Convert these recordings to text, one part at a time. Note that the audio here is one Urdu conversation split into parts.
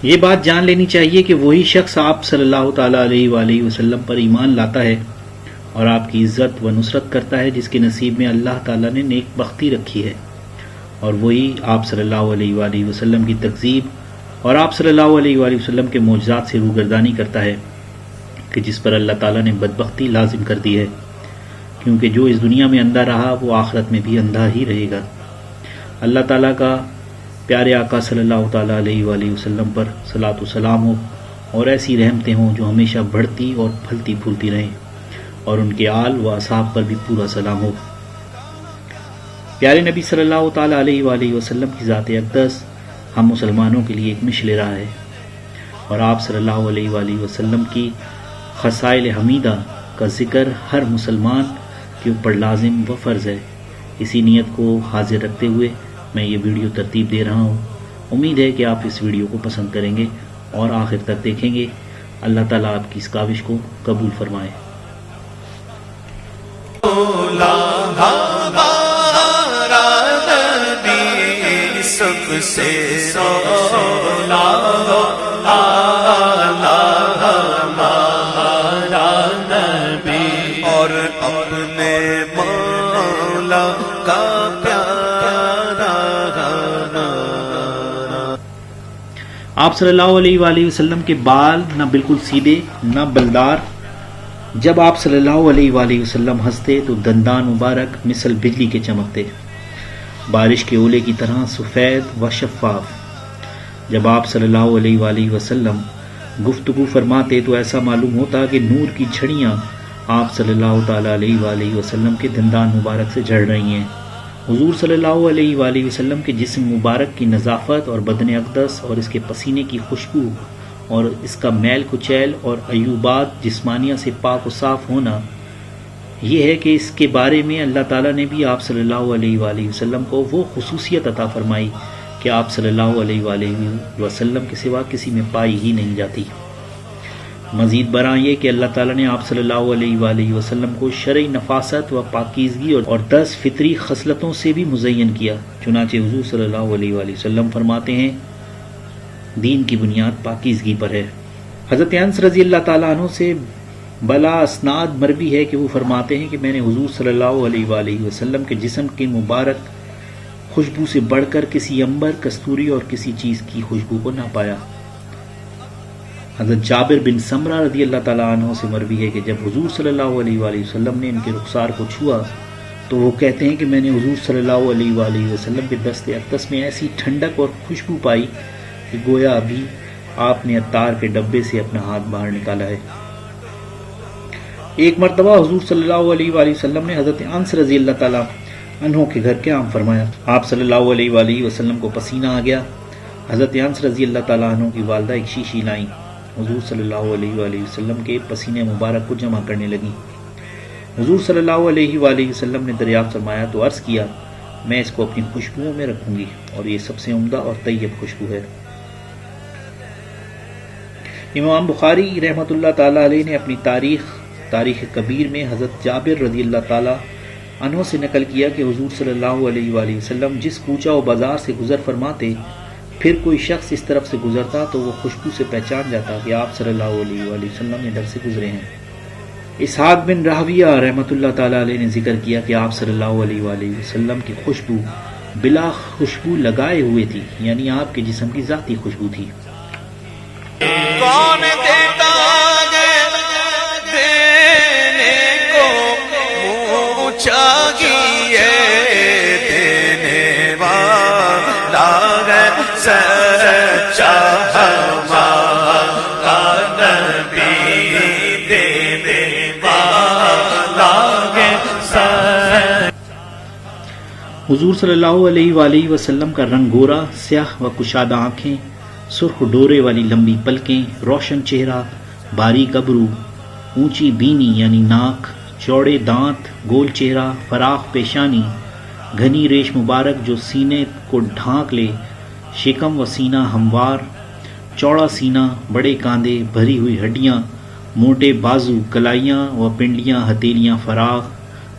یہ بات جان لینی چاہیے کہ وہی شخص آپ صلی اللہ تعالی علیہ وآلہ وسلم پر ایمان لاتا ہے اور آپ کی عزت و نصرت کرتا ہے جس کے نصیب میں اللہ تعالیٰ نے نیک بختی رکھی ہے، اور وہی آپ صلی اللہ علیہ وآلہ وسلم کی تکذیب اور آپ صلی اللہ علیہ وآلہ وسلم کے معجزات سے روگردانی کرتا ہے کہ جس پر اللہ تعالیٰ نے بدبختی لازم کر دی ہے، کیونکہ جو اس دنیا میں اندھا رہا وہ آخرت میں بھی اندھا ہی رہے گا۔ اللہ تعالیٰ کا پیارے آقا صلی اللہ تعالیٰ علیہ وآلہ وسلم پر صلاۃ و سلام ہو اور ایسی رحمتیں ہوں جو ہمیشہ بڑھتی اور پھلتی پھولتی رہیں، اور ان کے آل و اصحاب پر بھی پورا سلام ہو۔ پیارے نبی صلی اللہ تعالیٰ علیہ وآلہ وسلم کی ذات اقدس ہم مسلمانوں کے لیے ایک مشل راہ ہے، اور آپ صلی اللہ علیہ وآلہ وسلم کی خصائل حمیدہ کا ذکر ہر مسلمان کے اوپر لازم و فرض ہے۔ اسی نیت کو حاضر رکھتے ہوئے میں یہ ویڈیو ترتیب دے رہا ہوں۔ امید ہے کہ آپ اس ویڈیو کو پسند کریں گے اور آخر تک دیکھیں گے۔ اللہ تعالیٰ آپ کی اس کاوش کو قبول فرمائے۔ سب سے اور اپنے مولا کا پیارا آپ صلی اللہ علیہ وآلہ وسلم کے بال نہ بالکل سیدھے نہ بلدار، جب آپ صلی اللہ علیہ وآلہ وسلم ہنستے تو دندان مبارک مثل بجلی کے چمکتے، بارش کے اولے کی طرح سفید و شفاف۔ جب آپ صلی اللہ علیہ وآلہ وسلم گفتگو فرماتے تو ایسا معلوم ہوتا کہ نور کی جھڑیاں آپ صلی اللہ تعالیٰ علیہ وآلہ وسلم کے دندان مبارک سے جھڑ رہی ہیں۔ حضور صلی اللہ علیہ وآلہ وسلم کے جسم مبارک کی نظافت اور بدن اقدس اور اس کے پسینے کی خوشبو اور اس کا میل کچیل اور عیوبات جسمانیہ سے پاک و صاف ہونا، یہ ہے کہ اس کے بارے میں اللہ تعالیٰ نے بھی آپ صلی اللہ علیہ وآلہ وسلم کو وہ خصوصیت عطا فرمائی کہ آپ صلی اللہ علیہ وآلہ وسلم کے سوا کسی میں پائی ہی نہیں جاتی۔ مزید برآں یہ کہ اللہ تعالیٰ نے آپ صلی اللہ علیہ وآلہ وسلم کو شرعی نفاست و پاکیزگی اور 10 فطری خصلتوں سے بھی مزین کیا، چنانچہ حضور صلی اللہ علیہ وآلہ وسلم فرماتے ہیں دین کی بنیاد پاکیزگی پر ہے۔ حضرت انس رضی اللہ تعالیٰ عنہ سے بلا اسناد مروی ہے کہ وہ فرماتے ہیں کہ میں نے حضور صلی اللہ علیہ وآلہ وسلم کے جسم کی مبارک خوشبو سے بڑھ کر کسی عنبر، کستوری اور کسی چیز کی خوشبو کو نہ پایا۔ حضرت جابر بن سمرہ رضی اللہ تعالیٰ عنہ سے مروی ہے کہ جب حضور صلی اللہ علیہ وآلہ وسلم نے ان کے رخسار کو چھوا تو وہ کہتے ہیں کہ میں نے حضور صلی اللہ علیہ وآلہ وسلم کے دست اقدس میں ایسی ٹھنڈک اور خوشبو پائی کہ گویا ابھی آپ نے عطار کے ڈبے سے اپنا ہاتھ باہر نکالا ہے۔ ایک مرتبہ حضور صلی اللہ علیہ وآلہ وسلم نے حضرت انس رضی اللہ تعالیٰ عنہ کے گھر قیام فرمایا۔ آپ صلی اللہ علیہ وآلہ وسلم کو پسینہ آ گیا۔ حضرت انس رضی اللہ تعالیٰ عنہ کی والدہ ایک شیشی لائیں، حضور صلی اللہ علیہ وآلہ وسلم کے پسینے مبارک کو جمع کرنے لگیں۔ حضور صلی اللہ علیہ وآلہ وسلم نے دریافت فرمایا تو عرض کیا میں اس کو اپنی خوشبوؤں میں رکھوں گی اور یہ سب سے عمدہ اور طیب خوشبو ہے۔ امام بخاری رحمۃ اللہ تعالیٰ علیہ نے اپنی تاریخ کبیر میں حضرت جابر رضی اللہ تعالیٰ عنہ سے نقل کیا کہ حضور صلی اللہ علیہ وآلہ وسلم جس کوچہ و بازار سے گزر فرماتے پھر کوئی شخص اس طرف سے گزرتا تو وہ خوشبو سے پہچان جاتا کہ آپ صلی اللہ علیہ وآلہ وسلم ادھر سے گزرے ہیں۔ اسحاق بن راہویہ رحمۃ اللہ تعالیٰ علیہ نے ذکر کیا کہ آپ صلی اللہ علیہ وآلہ وسلم کی خوشبو بلا خوشبو لگائے ہوئے تھی، یعنی آپ کے جسم کی ذاتی خوشبو تھی۔ کون دیتا دینے کو منہ چاہیے دینے والا ہے سچا ہمارا نبی دینے والا ہے سچا۔ حضور صلی اللہ علیہ وآلہ وسلم کا رنگ گورا، سیاہ و کشادہ آنکھیں، سرخ ڈورے والی لمبی پلکیں، روشن چہرہ، باریک ابرو، اونچی بینی یعنی ناک، چوڑے دانت، گول چہرہ، فراخ پیشانی، گھنی ریش مبارک جو سینے کو ڈھانک لے، شکم و سینہ ہموار، چوڑا سینہ، بڑے کاندھے، بھری ہوئی ہڈیاں، موٹے بازو، کلائیاں و پنڈلیاں ہتھیلیاں فراخ،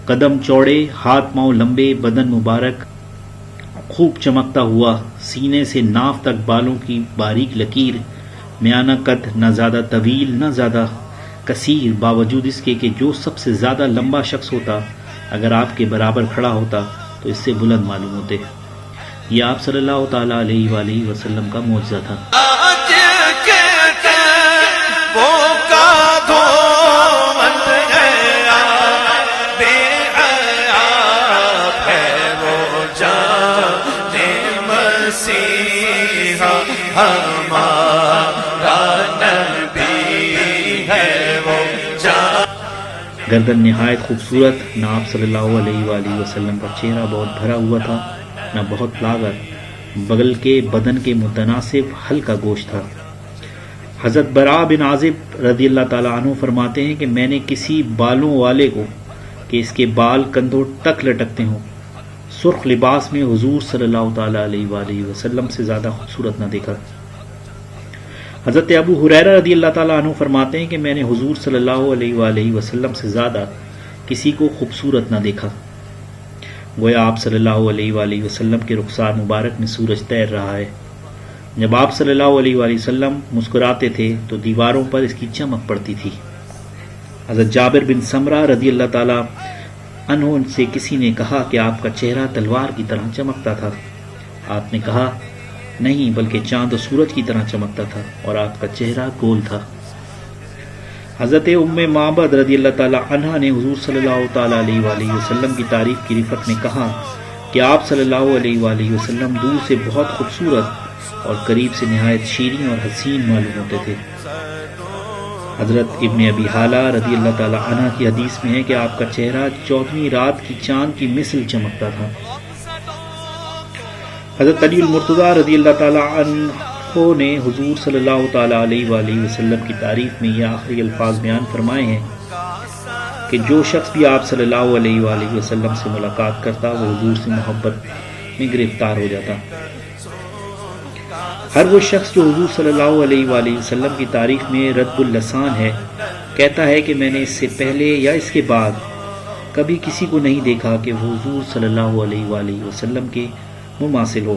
قدم چوڑے، ہاتھ پاؤں لمبے، بدن مبارک خوب چمکتا ہوا، سینے سے ناف تک بالوں کی باریک لکیر، میانہ قد، نہ زیادہ طویل نہ زیادہ کثیر، باوجود اس کے کہ جو سب سے زیادہ لمبا شخص ہوتا اگر آپ کے برابر کھڑا ہوتا تو اس سے بلند معلوم ہوتے۔ یہ آپ صلی اللہ تعالیٰ علیہ وآلہ وسلم کا معجزہ تھا۔ آج کے وہ کا دو مند گیا بے عیاب ہے وہ جان مسیحا ہمارا نبی ہے وہ جان۔ گردن نہایت خوبصورت، نہ آپ صلی اللہ علیہ وآلہ وسلم کا چہرہ بہت بھرا ہوا تھا نہ بہت لاغر، بغل کے بدن کے متناسب ہلکا گوشت تھا۔ حضرت براء بن عازب رضی اللہ تعالیٰ عنہ فرماتے ہیں کہ میں نے کسی بالوں والے کو کہ اس کے بال کندھوں تک لٹکتے ہوں، سرخ لباس میں حضور صلی اللہ تعالیٰ علیہ وآلہ وسلم سے زیادہ خوبصورت نہ دیکھا۔ حضرت ابو ہریرہ رضی اللہ تعالیٰ عنہ فرماتے ہیں کہ میں نے حضور صلی اللہ علیہ وآلہ وسلم سے زیادہ کسی کو خوبصورت نہ دیکھا۔ گویا آپ صلی اللہ علیہ وآلہ وسلم کے رخسار مبارک میں سورج تیر رہا ہے۔ جب آپ صلی اللہ علیہ وآلہ وسلم مسکراتے تھے تو دیواروں پر اس کی چمک پڑتی تھی۔ حضرت جابر بن سمرہ رضی اللہ تعالیٰ عنہ سے کسی نے کہا کہ آپ کا چہرہ تلوار کی طرح چمکتا تھا۔ آپ نے کہا نہیں، بلکہ چاند و سورج کی طرح چمکتا تھا اور آپ کا چہرہ گول تھا۔ حضرت ام معبد رضی اللہ تعالیٰ عنہ نے حضور صلی اللہ تعالیٰ علیہ وآلہ وسلم کی تعریف کی رفت میں کہا کہ آپ صلی اللہ علیہ وآلہ وسلم دور سے بہت خوبصورت اور قریب سے نہایت شیریں اور حسین معلوم ہوتے تھے۔ حضرت ابن ابی حالہ رضی اللہ تعالیٰ عنہ کی حدیث میں ہے کہ آپ کا چہرہ 14ویں رات کی چاند کی مثل چمکتا تھا۔ حضرت علی المرتضیٰ رضی اللہ تعالیٰ عنہ نے حضور صلی اللہ تعالیٰ علیہ وآلہ وسلم کی تعریف میں یہ آخری الفاظ بیان فرمائے ہیں کہ جو شخص بھی آپ صلی اللہ علیہ وآلہ وسلم سے ملاقات کرتا وہ حضور سے محبت میں گرفتار ہو جاتا۔ ہر وہ شخص جو حضور صلی اللہ علیہ وآلہ وسلم کی تعریف میں رد اللسان ہے، کہتا ہے کہ میں نے اس سے پہلے یا اس کے بعد کبھی کسی کو نہیں دیکھا کہ وہ حضور صلی اللہ علیہ وآلہ وسلم کے مماثل ہو۔